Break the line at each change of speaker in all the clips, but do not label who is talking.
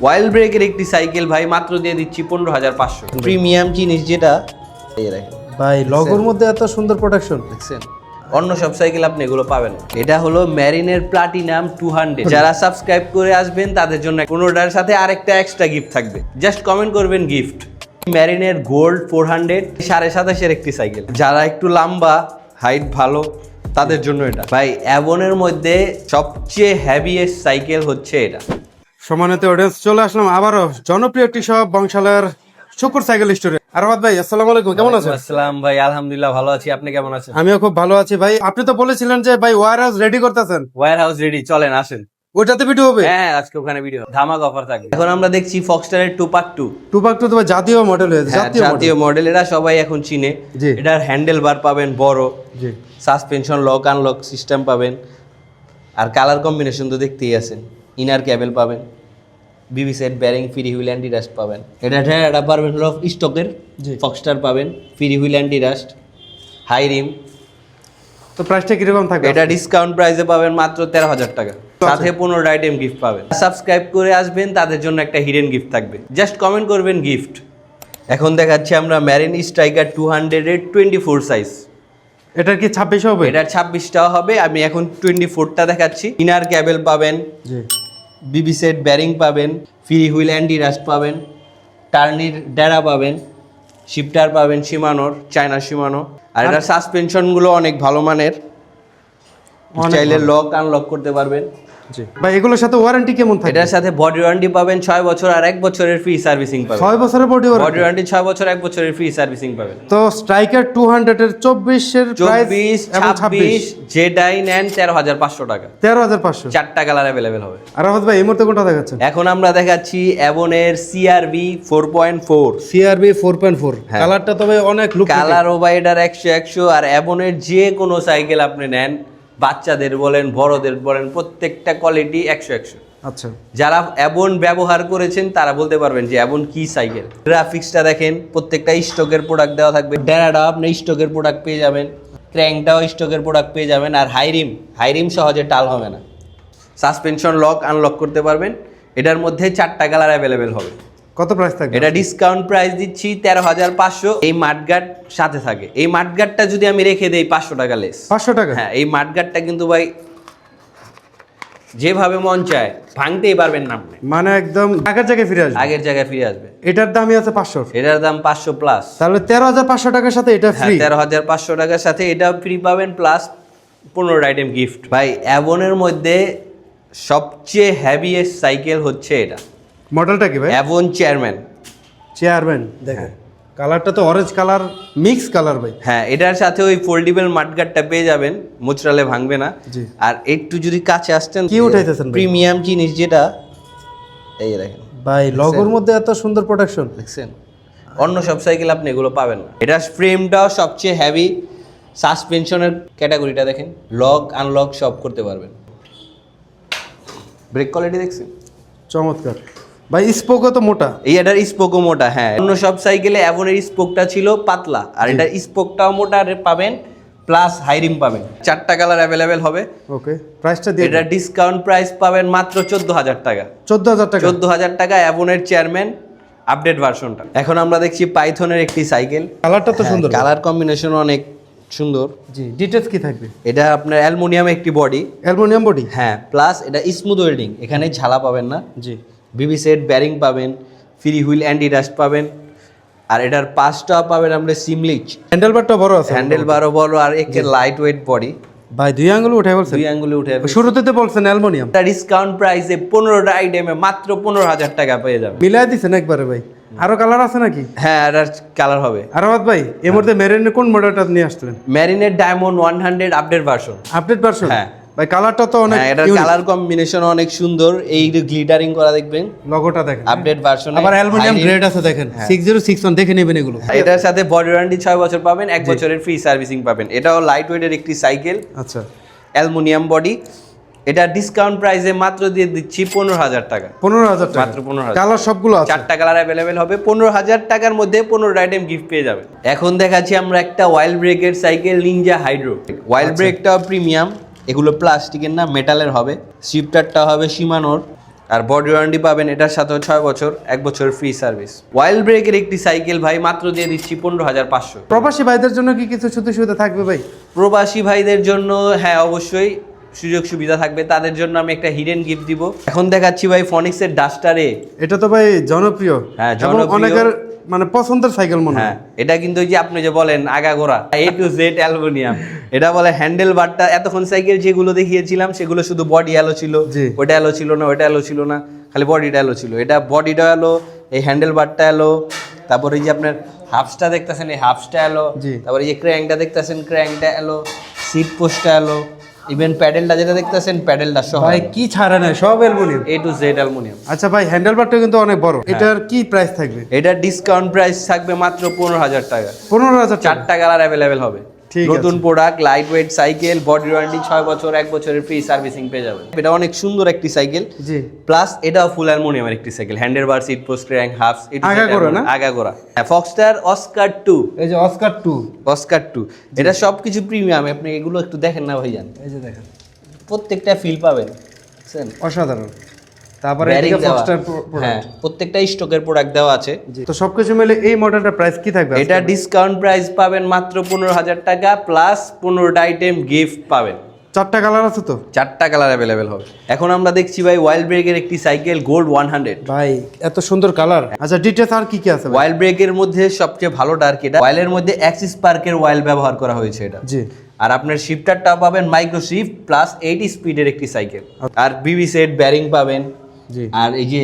Wild ব্রেকের একটি cycle ভাই মাত্র দিয়ে দিচ্ছি 15,500। প্রিমিয়াম জিনিস যেটা এই দেখেন
ভাই, লগোর মধ্যে এত সুন্দর প্রোডাকশন
দেখছেন, অন্য সব সাইকেল আপনি এগুলো পাবেন না। এটা হলো ম্যারিনের প্লাটিনাম 200। যারা সাবস্ক্রাইব করে আসবেন তাদের জন্য 15টার সাথে আরেকটা এক্সট্রা গিফট থাকবে, জাস্ট কমেন্ট করবেন গিফট। ম্যারিনের গোল্ড 400 7.5 একটি সাইকেল, যারা একটু লম্বা হাইট ভালো তাদের জন্য এটা। ভাই অ্যাবনের মধ্যে সবচেয়ে হেভিয়েস্ট সাইকেল হচ্ছে এটা।
সম্মানিত অডিয়েন্স, চলে আসলাম আবারও জনপ্রিয় একটি সব বংশালের সুপার সাইকেল স্টোরে। আরবাদ ভাই, আসসালামু আলাইকুম, কেমন আছেন?
আসসালাম ভাই, আলহামদুলিল্লাহ ভালো আছি, আপনি কেমন আছেন?
আমিও খুব ভালো আছি ভাই। আপনি তো বলেছিলেন যে ভাই ওয়্যার হাউস রেডি করতেছেন।
ওয়্যার হাউস রেডি, চলেন আসেন।
ওইটাতে ভিডিও হবে?
হ্যাঁ, আজকে ওখানে ভিডিও ধামাক অফার থাকবে। এখন আমরা দেখছি ফক্সটারের 2x2।
2x2 তো জাতীয় মডেল হয়েছে,
জাতীয় মডেল, এটা সবাই এখন চিনে।
জি।
এটার হ্যান্ডেল বার পাবেন বড়,
জি।
সাসপেনশন লক আনলক সিস্টেম পাবেন, আর কালার কম্বিনেশন তো দেখতেই আছেন। ইনার ক্যাবেল পাবেন, BB set bearing, free wheel anti rust পাবেন। এটা পাবেন হলো স্টকের
জি।
ফক্সটার পাবেন, free wheel anti rust, high rim.
তো প্রাইসটা কিরকম থাকবে?
এটা ডিসকাউন্ট প্রাইসে পাবেন মাত্র 13,000 টাকা, সাথে 15টা আইটেম গিফট পাবেন। সাবস্ক্রাইব করে আসবেন তাদের জন্য একটা হিডেন গিফট থাকবে, জাস্ট কমেন্ট করবেন গিফট। এখন দেখাচ্ছি আমরা ম্যারিন স্ট্রাইকার 200 এর 24 সাইজ।
এটার কি 26 হবে?
এটার 26টা হবে, আমি এখন 24টা দেখাচ্ছি। ইনার ক্যাবেল পাবেন,
জি।
বিবি সেট ব্যারিং পাবেন, ফ্রি হুইল অ্যান্টি রাস্ট পাবেন, টার্নির ডেরা পাবেন, শিফটার পাবেন শিমানোর, চায়না শিমানো। আর এটার সাসপেনশনগুলো অনেক ভালো মানের, চাইলে লক আনলক করতে পারবেন।
জি ভাই, এগুলোর সাথে ওয়ারেন্টি কেমন থাকে?
এটার সাথে বডি ওয়ারেন্টি পাবেন 6 বছর আর 1 বছরের ফ্রি সার্ভিসিং পাবেন।
6 বছরের বডি
ওয়ারেন্টি 6 বছর 1 বছরের ফ্রি সার্ভিসিং পাবেন।
তো স্ট্রাইকার 200 এর 24 এর প্রাইস
24
এবং
26 যেটাই নেন 13,500 টাকা।
13,500।
4টা কালার अवेलेबल হবে।
আরবাদ ভাই, এই মুহূর্তে কোনটা দেখাচ্ছেন?
এখন আমরা দেখাচ্ছি অ্যাবনের সিআরবি 4.4।
সিআরবি 4.4। কালারটা তবে অনেক লুক।
কালার ও বা এটার 100 আর অ্যাবনের যে কোনো সাইকেল আপনি নেন, বাচ্চাদের বলেন বড়দের বলেন, প্রত্যেকটা কোয়ালিটি 100।
আচ্ছা।
যারা অ্যাবন ব্যবহার করেছেন তারা বলতে পারবেন যে অ্যাবন কি সাইকেল। গ্রাফিক্সটা দেখেন, প্রত্যেকটা স্টকের প্রোডাক্ট দেওয়া থাকবে। ডেরাটাও আপনি স্টকের প্রোডাক্ট পেয়ে যাবেন, ক্র্যাঙ্কটাও স্টকের প্রোডাক্ট পেয়ে যাবেন। আর হাইরিম সহজে টাল হবে না। সাসপেনশন লক আনলক করতে পারবেন। এটার মধ্যে 4টা কালার অ্যাভেলেবেল হবে।
কত প্রাইস থাকবে?
এটা ডিসকাউন্ট প্রাইস দিচ্ছি 13,500। এই মাঠগার্ড সাথে থাকে। এই মাঠগার্ডটা যদি আমি রেখে দেই 500 টাকা লেস।
500 টাকা?
হ্যাঁ, এই মাঠগার্ডটা কিন্তু ভাই যেভাবে মন চায় ভাঙতেই পারবেন না আপনি,
মানে একদম আগের জায়গায় ফিরে আসবে।
আগের জায়গায় ফিরে আসবে।
এটার দামই আছে 500।
এটার দাম 500 প্লাস।
তাহলে 13,500 টাকার সাথে এটা ফ্রি।
13,500 টাকার সাথে এটা ফ্রি পাবেন, প্লাস 15 আইটেম গিফট। ভাই অ্যাবনের মধ্যে সবচেয়ে হেভিয়েস্ট সাইকেল হচ্ছে এটা।
মডেলটা কি ভাই?
অ্যাবন
চেয়ারম্যান। দেখেন কালারটা তো অরেঞ্জ কালার, মিক্স কালার ভাই।
হ্যাঁ, এটার সাথে ওই ফোল্ডেবল মাঠগার্ডটা পেয়ে যাবেন, মুচড়ালে ভাঙবে না।
জি।
আর একটু যদি কাছে আসতেন,
কি উঠাইতেছেন ভাই?
প্রিমিয়াম জিনিস যেটা এই দেখেন
ভাই, লগোর মধ্যে এত সুন্দর প্রোডাকশন
দেখছেন, অন্য সব সাইকেল আপনি এগুলো পাবেন না। এটার ফ্রেমটাও সবচেয়ে হেভি, সাসপেনশনের ক্যাটাগরিটা দেখেন, লক আনলক সব করতে পারবেন। ব্রেক কোয়ালিটি দেখছেন,
চমৎকার ভাই। স্পোকও তো মোটা।
এটার স্পোকও মোটা। হ্যাঁ, অন্য সব সাইকেলে অ্যাবনের স্পোকটা ছিল পাতলা, আর এটার স্পোকটাও মোটা পাবেন, প্লাস হাইরিম পাবেন। 4টা কালার অ্যাভেলেবেল হবে।
ওকে, প্রাইসটা দিয়ে
এটার ডিসকাউন্ট প্রাইস পাবেন মাত্র 14,000 টাকা।
14,000 টাকা?
14,000 টাকা অ্যাবনের চেয়ারম্যান আপডেট ভার্সনটা। এখন আমরা দেখছি পাইথনের একটি সাইকেল।
কালারটা তো সুন্দর।
কালার কম্বিনেশন অনেক সুন্দর।
জি, ডিটেইলস কি থাকবে?
এটা আপনার অ্যালুমিনিয়াম একটি বডি।
Aluminium body?
হ্যাঁ, প্লাস এটা স্মুথ ওয়েল্ডিং, এখানে ঝালা পাবেন না।
জি।
বিবি সেট ব্যারিং পাবেন, ফ্রি হুইল অ্যান্টি রাস্ট পাবেন। আর এটার পাঁচটা পাবেন আমরা সিমলিচ।
হ্যান্ডেলবারটা বড় আছে?
হ্যান্ডেল বারও বড়, আর একে লাইট ওয়েট বডি।
ভাই 2 আঙ্গুল উঠে বলছেন?
2 আঙ্গুলে উঠে।
শুরুতে তো বলছেন অ্যালুমিনিয়াম।
এটা ডিসকাউন্ট প্রাইসে 15টা আইটেমে মাত্র 15,000 টাকা পেয়ে যাবেন।
মিলাই দিছেন একবারে ভাই। আরো কালার আছে নাকি?
হ্যাঁ, এটার কালার হবে।
আরবাদ ভাই, এর মধ্যে মেরিনের কোন মডেলটা নিয়ে আসলেন?
ম্যারিনের diamond 100 update version.
Update version?
হ্যাঁ
ভাই, কালারটা তো অনেক
এটার কালার কম্বিনেশন অনেক সুন্দর, এই গ্লিটারিং করা দেখবেন,
লগোটা দেখেন
আপডেট ভার্সন।
আবার অ্যালুমিনিয়াম গ্রেড আছে দেখেন, 6061 দেখে নেবেন এগুলো।
এটার সাথে বডি ওয়ারেন্টি 6 বছর পাবেন, 1 বছরের ফ্রি সার্ভিসিং পাবেন। এটাও লাইট ওয়েটের একটি সাইকেল।
আচ্ছা।
Aluminium body. এটা ডিসকাউন্ট প্রাইসে মাত্র দিয়ে দিচ্ছি 15,000 টাকা।
15,000 টাকা?
মাত্র 15,000।
কালার সবগুলো আছে?
4টা কালার অ্যাভেলেবেল হবে। 15,000 টাকার মধ্যে 15টা আইটেম গিফট পেয়ে যাবেন। এখন দেখাচ্ছি আমরা একটা ওয়াইল্ড ব্রেকের সাইকেল, নিনজা হাইড্রো। ওয়াইল্ড ব্রেকটাও প্রিমিয়াম, এগুলো প্লাস্টিকের না মেটালের হবে। শিফটারটা হবে শিমানোর, আর বডি ওয়ারেন্টি পাবেন এটার সাথে 6 বছর 1 বছরের ফ্রি সার্ভিস। ওয়াইল্ড ব্রেকের একটি সাইকেল ভাই মাত্র দিয়ে দিচ্ছি 15,500।
প্রবাসী ভাইদের জন্য কি কিছু সুযোগ সুবিধা থাকবে ভাই?
প্রবাসী ভাইদের জন্য হ্যাঁ অবশ্যই সুযোগ সুবিধা থাকবে, তাদের জন্য আমি একটা হিডেন গিফট দিব। এখন দেখাচ্ছি ভাই ফনিক্সের ডাস্টারে।
এটা তো ভাই জনপ্রিয়,
হ্যাঁ,
এবং
জনপ্রিয়।
অনেকের মানে পছন্দের সাইকেল মনে
হ্যাঁ,
হয়।
এটা কিন্তু ওই যে আপনি যে বলেন আগাগোড়া A to Z অ্যালুমিনিয়াম। এটা বলে হ্যান্ডেল বারটা, এতক্ষণ সাইকেল যেগুলো দেখিয়েছিলাম সেগুলো শুধু বডি অ্যালো ছিল,
জি।
ওটা অ্যালো ছিল না, ওটা অ্যালো ছিল না, খালি বডিটা অ্যালো ছিল। এটা বডিটা অ্যালো, এই হ্যান্ডেল বারটা অ্যালো, তারপরে এই যে আপনার হাফসটা দেখতেছেন এই হাফসটা অ্যালো,
জি।
তারপরে এই যে ক্র্যাঙ্কটা দেখতেছেন ক্র্যাঙ্কটা অ্যালো, সিট পোস্টটা অ্যালো, ইভেন প্যাডেলটা যেটা দেখতেছেন প্যাডেলটা সহ
ভাই কি ছাড়া নাই, সব aluminium.
A to Z aluminium.
আচ্ছা ভাই, হ্যান্ডেল বারটা কিন্তু অনেক বড়, এটার কি প্রাইস থাকবে?
এটার ডিসকাউন্ট প্রাইস থাকবে মাত্র 15,000 টাকা।
15,000 টাকা।
4টা কালার অ্যাভেলেবেল হবে।
ঠিক
নতুন
আছে।
Product, light weight cycle, body warranty 6 বছর 1 বছরের ফ্রি সার্ভিসিং পেয়ে যাবেন। এটা অনেক সুন্দর একটি সাইকেল,
জি।
প্লাস এটাও ফুল অ্যালুমিনিয়ামের একটি cycle. Handle bar, seat post, crank, hubs,
আগাগোড়া না?
আগাগোড়া। হ্যাঁ, ফক্সটার অস্কার 2,
এই যে অস্কার 2,
অস্কার 2 এটা সবকিছু প্রিমিয়াম। আপনি এগুলো একটু দেখেন না ভাইজান,
এই যে দেখেন
প্রত্যেকটা ফিল পাবেন, বুঝছেন?
অসাধারণ। তারপরে
Bearing
এদিকে
দেওয়া।
ফক্সটার
হ্যাঁ,
প্রোডাক্ট।
প্রত্যেকটা স্টকের প্রোডাক্ট দেওয়া আছে।
তো সবকিছু মিলে এই মডেলটার প্রাইস কি থাকবে?
এটা ডিসকাউন্ট প্রাইস পাবেন মাত্র 15,000 টাকা, প্লাস 15টা আইটেম গিফট পাবেন।
4টা কালার আছে তো?
4টা কালার অ্যাভেলেবেল হবে। এখন আমরা দেখছি ভাই ওয়াইল্ড ব্রেকের একটি সাইকেল গোল্ড 100।
ভাই এত সুন্দর কালার। আচ্ছা ডিটেইলস আর কি কি আছে ভাই?
ওয়াইল্ড ব্রেকের মধ্যে সবচেয়ে ভালো ডার্ক এটা, ওয়াইলের মধ্যে অ্যাক্সিস পার্কের ওয়াইল ব্যবহার করা হয়েছে এটা।
জি।
আর আপনার শিফটারটা পাবেন মাইক্রো শিফট প্লাস 80 স্পিডের একটি সাইকেল। আর বিবি সেট ব্যারিং পাবেন।
জি।
আর এই যে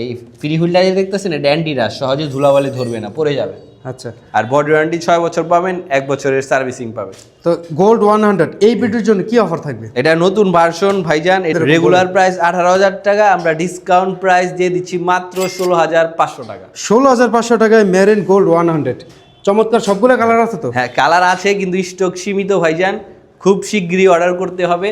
এই ফ্রি হুইলটা যে দেখতেছেন এটা অ্যান্টিরা, সহজে ধুলাবালি ধরবে না, পড়ে যাবে।
আচ্ছা।
আর বডি ওয়ারেন্টি 6 বছর পাবেন, 1 বছরের সার্ভিসিং পাবেন।
তো গোল্ড 100 এই ভিডিওর জন্য কি অফার থাকবে?
এটা নতুন ভার্সন ভাইজান, রেগুলার প্রাইস 18,000 টাকা, আমরা ডিসকাউন্ট প্রাইস দিয়ে দিচ্ছি মাত্র 16,500 টাকা।
16,500 টাকায় মেরিন গোল্ড 100। চমৎকার, সবগুলো কালার আছে তো?
হ্যাঁ, কালার আছে কিন্তু স্টক সীমিত ভাইজান, খুব শিগগিরই অর্ডার করতে হবে।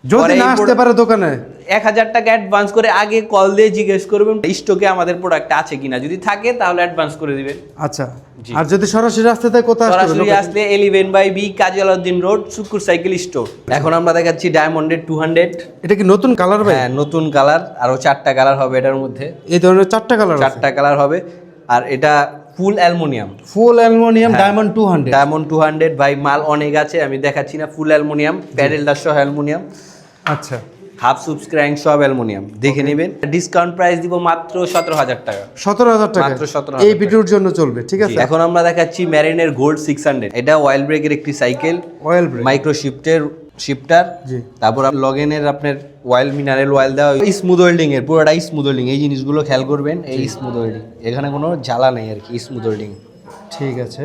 যদি
পরে
না
এই
আসতে পারে দোকানে,
1,000 টাকা অ্যাডভান্স করে আগে কল দিয়ে জিজ্ঞেস করবেন স্টকে আমাদের প্রোডাক্ট আছে কিনা, যদি থাকে তাহলে অ্যাডভান্স করে দিবেন।
আচ্ছা।
জি।
আর যদি সরাসরি আসতে চায় কোথায় আসতে
সরাসরি
হবে?
আসলে 11/B কাজী আলাউদ্দিন রোড, শুকুর সাইকেল স্টোর। এখন আমরা দেখাচ্ছি ডায়মন্ডের 200।
এটা কি নতুন কালার ভাই?
হ্যাঁ, নতুন কালার, আরো 4টা কালার হবে এটার মধ্যে।
এই ধরনের 4টা কালার আছে?
4টা কালার হবে। আর এটা ফুল aluminium,
full aluminium diamond 200।
Diamond 200 ভাই, মাল অনেক আছে, আমি দেখাচ্ছি না। ফুল অ্যালুমিনিয়াম, প্যাডেলটা সহ অ্যালুমিনিয়াম,
আচ্ছা।
হাফ সুপস ক্র্যাঙ্ক সব অ্যালুমিনিয়াম, দেখে নেবেন। ডিসকাউন্ট প্রাইস দিব মাত্র 17,000 টাকা।
17,000 টাকা
মাত্র 17,000
এই ভিডিওর জন্য চলবে, ঠিক আছে?
এখন আমরা দেখাচ্ছি ম্যারিনের গোল্ড 600। এটা ওয়াইল্ড ব্রেকের একটি cycle,
oil brake.
Micro shifter.
জি।
তারপর লগেনের আপনার ওয়াইল মিনারেল ওয়াইল দেওয়া, স্মুথ ওয়েল্ডিং এর, পুরোটাই স্মুথ ওয়েল্ডিং। এই জিনিসগুলো খেয়াল করবেন, এই স্মুথ ওয়েল্ডিং, এখানে কোনো জ্বালা নেই আর কি, স্মুথ ওয়েল্ডিং।
ঠিক আছে।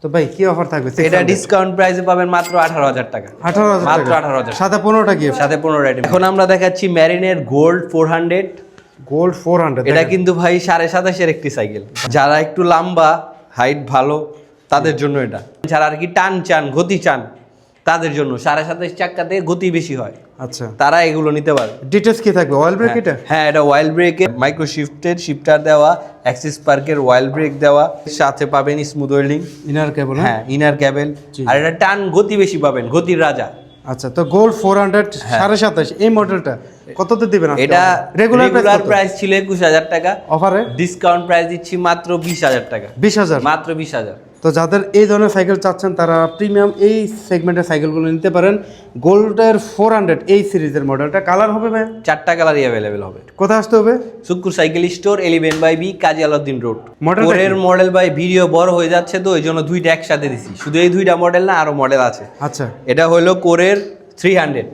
তো ভাই কি অফার থাকবে?
এটা ডিসকাউন্ট প্রাইসে পাবেন মাত্র 18,000 টাকা।
18,000
মাত্র
টাকা।
18,000
সাথে 15টা গিফট।
সাথে 15 আইটেম। এখন আমরা দেখাচ্ছি ম্যারিনের গোল্ড 400।
গোল্ড 400।
এটা কিন্তু ভাই 27.5 একটি সাইকেল। যারা একটু লম্বা, হাইট ভালো, তাদের জন্য এটা। যারা আর কি টান চান, গতি চান, তাদের জন্য 27.5 চাকাতে গতি বেশি হয়,
আচ্ছা।
তারা এগুলো নিতে পারে।
ডিটেইলস কি থাকবে? অয়েল ব্রেক এটা?
হ্যাঁ, এটা ওয়াইল্ড ব্রেকের মাইক্রো শিফটার দেওয়া, অ্যাক্সিস পার্কের ওয়াইল্ড ব্রেক দেওয়া, সাথে পাবেন স্মুথ ওয়েল্ডিং।
ইনার কেবল?
হ্যাঁ, ইনার ক্যাবেল।
জি।
আর এটা টান গতি বেশি পাবেন, গতির রাজা।
আচ্ছা। তো গোল্ড 400 27.5 এই মডেলটা কততে দিবেন আজকে?
এটা
রেগুলার
প্রাইস ছিল 21,000 টাকা,
অফারে
ডিসকাউন্ট প্রাইস দিচ্ছি মাত্র 20,000 টাকা।
20,000?
মাত্র 20,000।
তো যাদের এই ধরনের সাইকেল চাচ্ছেন তারা প্রিমিয়াম এই সেগমেন্টের সাইকেলগুলো নিতে পারেন। গোল্ডের 400 এই সিরিজের মডেলটা কালার হবে ভাই?
4টা কালারই অ্যাভেলেবেল হবে।
কোথায় আসতে হবে?
শুকুর সাইকেল স্টোর, 11/B কাজী আলাউদ্দিন রোড।
মডেলটা কি?
পরের মডেল ভাই ভিডিও বড় হয়ে যাচ্ছে, তো এই জন্য 2টা একসাথে দিছি। শুধু এই 2টা মডেল না, আরো মডেল আছে।
আচ্ছা।
এটা হলো কোরের 300।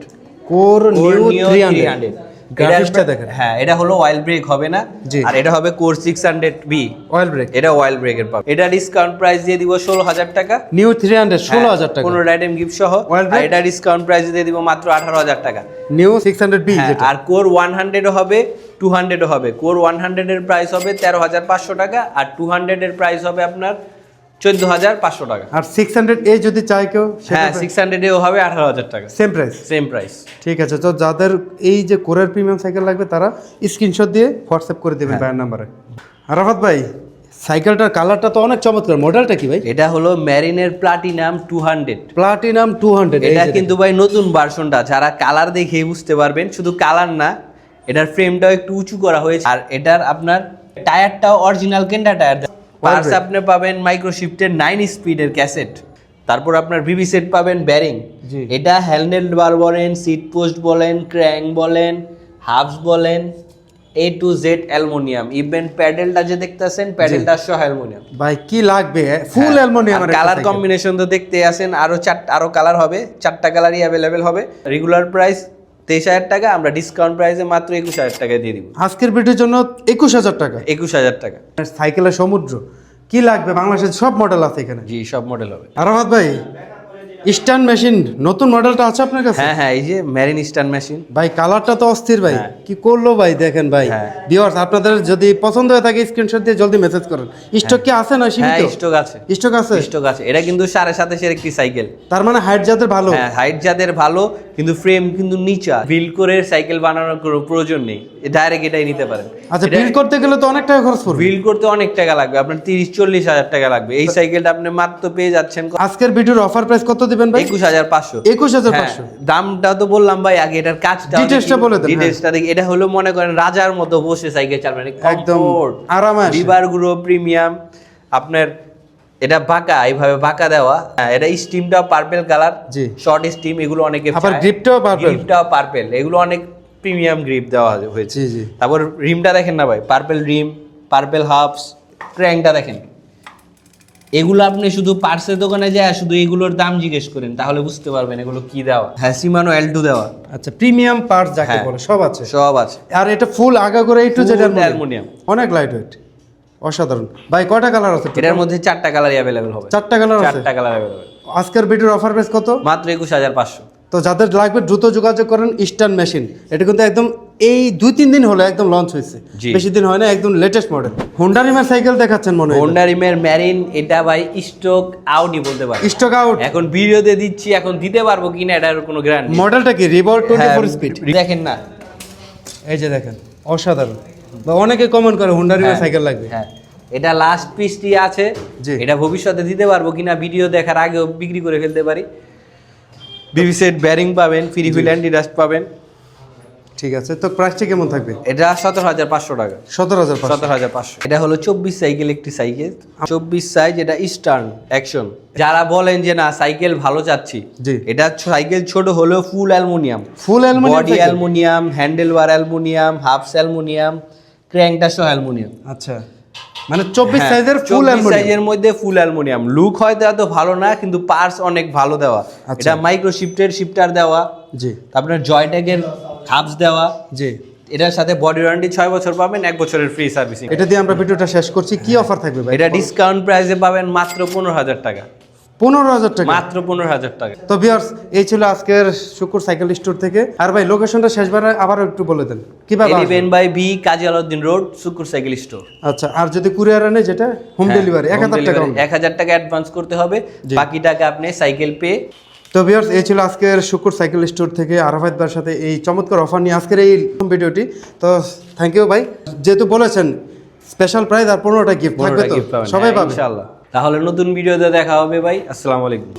কোর নিউ
নিও
300। গ্রাফিক্সটা দেখেন।
হ্যাঁ, এটা হলো ওয়াইল্ড ব্রেক হবে না।
জি।
আর এটা হবে কোর 600B
অয়েল ব্রেক।
এটা ওয়াইল্ড ব্রেকের পাবে। এটা ডিসকাউন্ট প্রাইস দিয়ে দিব 16,000 টাকা।
নিউ 300 16,000 টাকা।
15 আইটেম গিফট সহ।
Oil
আর
break?
এটা ডিসকাউন্ট প্রাইস দিয়ে দিব মাত্র 18,000 টাকা।
নিউ 600B
হ্যাঁ,
যেটা।
আর কোর 100 হবে, 200 হবে। কোর 100 এর প্রাইস হবে 13,500 টাকা, আর 200 এর প্রাইস হবে আপনার 14,500 টাকা।
আর 600 এ যদি চাই কেউ?
হ্যাঁ, 600 এও হবে 18,000 টাকা,
সেম প্রাইস।
Same price.
ঠিক আছে। তো যাদের এই যে কোরের প্রিমিয়াম সাইকেল লাগবে তারা স্ক্রিনশট দিয়ে হোয়াটসঅ্যাপ করে দেবেন ভাইয়ের নাম্বারে। আরাফাত ভাই, সাইকেলটার কালারটা তো অনেক চমৎকার, মডেলটা কি ভাই?
এটা হলো ম্যারিনের প্লাটিনাম 200।
প্লাটিনাম 200।
এটা কিন্তু ভাই নতুন ভার্সনটা, যারা কালার দেখে বুঝতে পারবেন, শুধু কালার না, এটার ফ্রেমটাও একটু উঁচু করা হয়েছে, আর এটার আপনার টায়ারটাও অরিজিনাল কেন্ডা টায়ার। পার্টস আপনি পাবেন মাইক্রোশিফটের 9 স্পিডের ক্যাসেট, তারপর আপনার বিবি সেট পাবেন ব্যারিং।
জি।
এটা হ্যান্ডেল বার বলেন, সিট পোস্ট বলেন, ক্র্যাঙ্ক বলেন, হাবস বলেন, A to Z aluminium. Even প্যাডেলটা যে দেখতেছেন, প্যাডেলটা সহ অ্যালুমিনিয়াম।
ভাই কি লাগবে ফুল অ্যালুমিনিয়াম।
কালার কম্বিনেশন তো দেখতে আছেন, আরো কালার হবে, 4টা কালারই অ্যাভেলেবেল হবে। রেগুলার প্রাইস 23,000 টাকা, আমরা ডিসকাউন্ট প্রাইসে মাত্র 21,000 টাকায় দিয়ে দিব।
আজকের ভিডিওর জন্য 21,000 টাকা।
21,000 টাকা।
সাইকেলের সমুদ্র কি লাগবে, বাংলাদেশের সব মডেল আছে এখানে।
জি, সব মডেল হবে।
আরাফাত ভাই, স্ট্যান্ড মেশিন নতুন মডেলটা আছে আপনার কাছে?
হ্যাঁ হ্যাঁ, এই যে মেরিন স্ট্যান্ড মেশিন।
ভাই কালারটা তো অস্থির ভাই,
হ্যাঁ।
কি করলো ভাই দেখেন ভাই।
হ্যাঁ।
ভিউয়ার্স আপনাদের যদি পছন্দ হয়ে থাকে স্ক্রিনশট দিয়ে জলদি মেসেজ করেন। স্টক কি আছে না
হ্যাঁ,
সীমিত?
স্টক আছে।
স্টক আছে?
স্টক আছে। এটা কিন্তু 7.5 একটি সাইকেল।
তার মানে হাইট যাদের ভালো।
হ্যাঁ, হাইট যাদের ভালো, কিন্তু ফ্রেম কিন্তু নিচা, বিল্ড করে সাইকেল বানানোর কোনো প্রয়োজন নেই, ডাইরেক্ট এটাই নিতে পারেন।
আচ্ছা, বিল্ড করতে গেলে তো অনেক টাকা খরচ পড়বে।
বিল্ড করতে অনেক টাকা লাগবে, আপনার 30-40 হাজার টাকা লাগবে। এই সাইকেলটা আপনি মাত্র পেয়ে যাচ্ছেন
আজকের ভিডিওর অফার প্রাইস কত দিবেন ভাই?
21,500।
21,500।
দামটা তো বললাম ভাই আগে, এটার কাজটা
ডিটেইলসটা বলে দেন।
ডিটেইলসটা দেখি। এটা হলো মনে করেন রাজার মতো বসে সাইকেল চালাবেন,
একদম আরামে।
লিভার গুলো প্রিমিয়াম। আপনার এটা বাঁকা, এইভাবে বাঁকা দেওয়া। এটা স্টিমটাও পার্পল কালার,
জি।
শর্ট স্টিম, এগুলো অনেকে
আবার গ্রিপটাও পার্পল।
গ্রিপটাও পার্পল, এগুলো অনেক প্রিমিয়াম গ্রিপ দেওয়া হয়েছে।
জি জি।
তারপর রিমটা দেখেন না ভাই, পার্পল রিম, পার্পল হাফস। ক্র্যাঙ্কটা দেখেন, এগুলো আপনি শুধু পার্সের দোকানে যায় শুধু এগুলোর দাম জিজ্ঞেস করেন, তাহলে বুঝতে পারবেন এগুলো কি দেওয়া। হ্যাঁ, সিমানো L2 দেওয়া।
আচ্ছা, প্রিমিয়াম পার্টস যাকে
হ্যাঁ।
বলে সব আছে।
সব আছে।
আর এটা ফুল আগা করে একটু
Full
যেটা
অ্যালুমিনিয়াম।
অনেক লাইট ওয়েট, অসাধারণ। ভাই কয়টা কালার আছে?
এটার মধ্যে 4টা কালারই অ্যাভেলেবেল হবে।
4টা কালার আছে।
4টা কালার অ্যাভেলেবেল।
আজকের ভিডিওর অফার প্রাইস কত?
মাত্র 21,500।
তো যাদের লাগবে দ্রুত যোগাযোগ করেন। ইস্টার্ন মেশিন, এটা কিন্তু একদম এই 2-3 দিন হলো একদম লঞ্চ হয়েছে,
জি।
বেশি দিন হয় না, একদম লেটেস্ট মডেল। হোন্ডা রিমের সাইকেল দেখাচ্ছেন মনে হয়।
হোন্ডা রিমের মেরিন, এটা ভাই স্টক আউটই বলতে পারি।
Stock out.
এখন ভিডিওতে দিচ্ছি, এখন দিতে পারবো কিনা এটার কোনো গ্যারান্টি।
মডেলটা কি রিভল্ট 24 স্পিড?
দেখেন না,
এই যে দেখেন, অসাধারণ। বা অনেকে কমেন্ট করে হোন্ডা রিমের
হ্যাঁ,
সাইকেল লাগবে।
হ্যাঁ, এটা লাস্ট পিসটি আছে।
জি।
এটা ভবিষ্যতে দিতে পারবো কিনা ভিডিও দেখার আগেও বিক্রি করে ফেলতে পারি। বিবি সেট ব্যারিং পাবেন, ফ্রি হুইল অ্যান্টি ডাস্ট পাবেন।
ঠিক আছে, তো প্রাইসটা কেমন থাকবে?
এটা 17,500 টাকা।
17,500।
17,500। এটা হলো 24 সাইকেল একটি সাইকেল, 24 সাইজ। এটা ইস্টার্ন অ্যাকশন। যারা বলেন যে না সাইকেল ভালো চাচ্ছি,
জি।
এটা সাইকেল ছোট হলেও full aluminium,
full aluminium
body aluminium, handle bar aluminium, hubs aluminium, ক্র্যাঙ্কটা সহ অ্যালুমিনিয়াম।
আচ্ছা, মানে 24 সাইজের ফুল
24
অ্যালুমিনিয়াম।
সাইজের মধ্যে ফুল অ্যালুমিনিয়াম। লুক হয়তো এত ভালো না, কিন্তু পার্টস অনেক ভালো দেওয়া।
আচ্ছা।
এটা মাইক্রো শিফটার দেওয়া,
জি
আপনার জয়ট্যাগের হাবস দেওয়া।
জি।
এটার সাথে বডি ওয়ারেন্টি 6 বছর পাবেন, 1 বছরের ফ্রি সার্ভিসিং।
এটা দিয়ে আমরা ভিডিওটা শেষ করছি। কি অফার থাকবে ভাই?
এটা ডিসকাউন্ট প্রাইসে পাবেন মাত্র 15,000 টাকা।
15,000 টাকা।
মাত্র 15,000 টাকা।
তো ভিউয়ার্স, এই ছিল আজকের শুকুর সাইকেল স্টোর থেকে। আর ভাই লোকেশনটা শেষবারে আবার একটু বলে দেন কিভাবে আসবে?
11/B কাজী আলাউদ্দিন রোড, শুকুর সাইকেল স্টোর।
আচ্ছা, আর যদি কুরিয়ার আনে যেটা হোম ডেলিভারি 1000 টাকা।
1000 টাকা অ্যাডভান্স করতে হবে,
জি।
বাকি টাকা আপনি সাইকেল পে।
তো ভিউয়ার্স, এই ছিল আজকের শুকুর সাইকেল স্টোর থেকে আরাফাত ভাইয়ের সাথে এই চমৎকার অফার নিয়ে আজকের এই ভিডিওটি। তো থ্যাংক ইউ ভাই, যেহেতু বলেছেন স্পেশাল প্রাইস আর 15টা গিফট থাকবে, তো সবাই পাবে
ইনশাআল্লাহ। তাহলে নতুন ভিডিওতে দেখা হবে ভাই। আসসালামু আলাইকুম।